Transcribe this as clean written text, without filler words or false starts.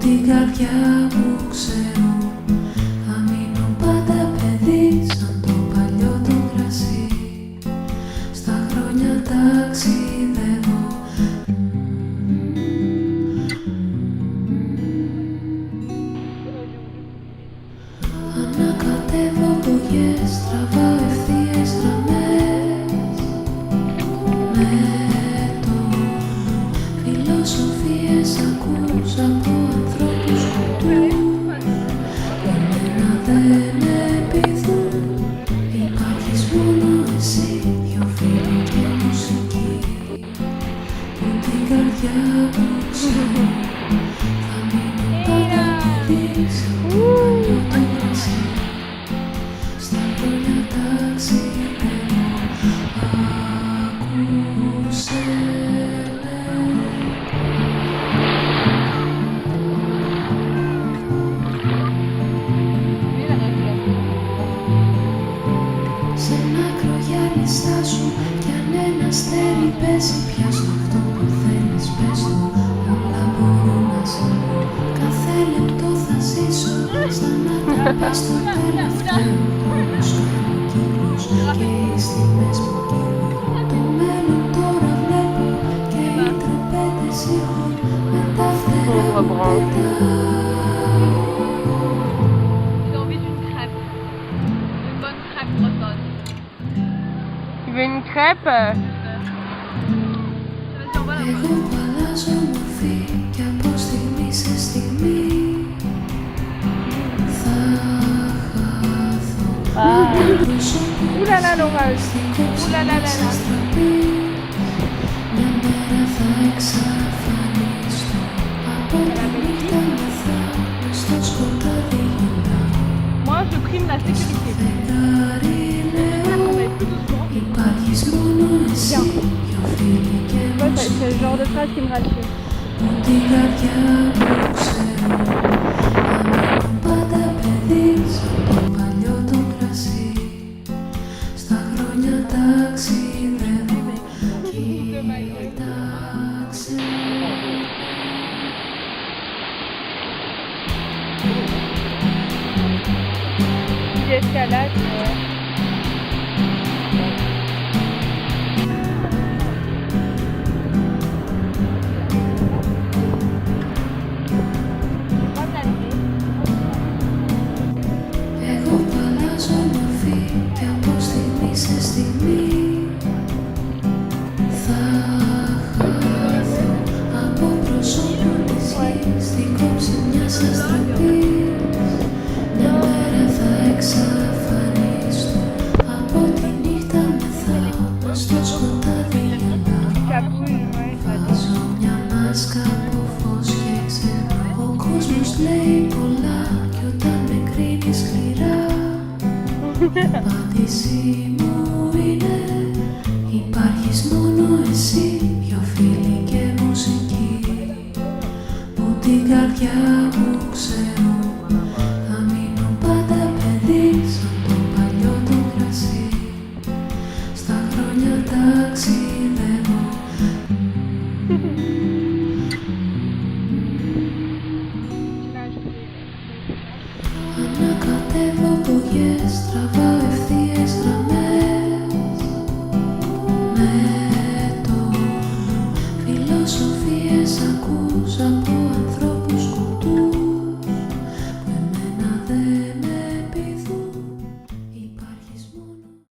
την καρδιά μου ξέρω θα μείνω πάντα παιδί σαν το παλιό το κρασί. Στα χρόνια ταξιδεύω. Ανακατεύω πογιές, τραβάω ευθείες γραμμές. Φιλοσοφίες ακούς από ανθρώπους κουτούς. Εμένα δεν με πείθουν. Υπάρχεις μόνο εσύ, δυο φίλοι και μουσική. Που την καρδιά μου ξέρω θα μείνω πάντα παιδί σαν το παλιό το κρασί. Στα χρόνια ταξιδεύω. Ακούσε σε ένα κρογιάλι στάσου κι αν ένα αστέρι πέσει πια στο αυτό που θέλεις πες το. Όλα μπορώ να σε πω, κάθε λεπτό θα ζήσω σαν να τραπές το τελευταίο. Τρόμος κάνει κύκλους και οι στιγμές μου κύλουν. Το μέλλον τώρα βλέπω και οι τραπέτες ήχων με τα φτερά μου πετάω. Tu veux une crêpe? Εγώ που αλλάζω μορφή κι από στιγμή σε στιγμή θα χαθώ. Με πρόσωπο στην κόψη μέσα στραπή. Μια μέρα θα εξαφανιστώ. Από τη νύχτα μεθάω μες στο σκοτάδι γυρνάω. Moi je prime la sécurité. Φεγγάρι λέω υπάρχεις μόνο εσύ, δυο φίλοι και C'est le genre de phrase qui me rassure. που την καρδιά μου ξέρω θα μείνω πάντα παιδί σαν το παλιό το κρασί. Στα χρόνια ταξιδεύω. Κοίταξε. L'escalade. Εγώ που αλλάζω μορφή κι από στιγμή σε στιγμή θα χαθώ από πρόσωπο της γης στην κόψη μιας αστραπής. Μια μέρα θα εξαφανιστώ. Από τη νύχτα μεθάω μες στο σκοτάδι γυρνάω. Βάζω μια μάσκα από φως και ξεχνώ. Ο κόσμος λέει πολλά κι όταν με κρίνει σκληρά η απάντηση μου είναι υπάρχεις μόνο εσύ, δυο φίλοι και μουσική. Που την καρδιά μου ξέρω θα μείνω πάντα παιδί σαν το παλιό το κρασί. Στα χρόνια ταξιδεύω. Ανακατεύω πογιές, τραβάω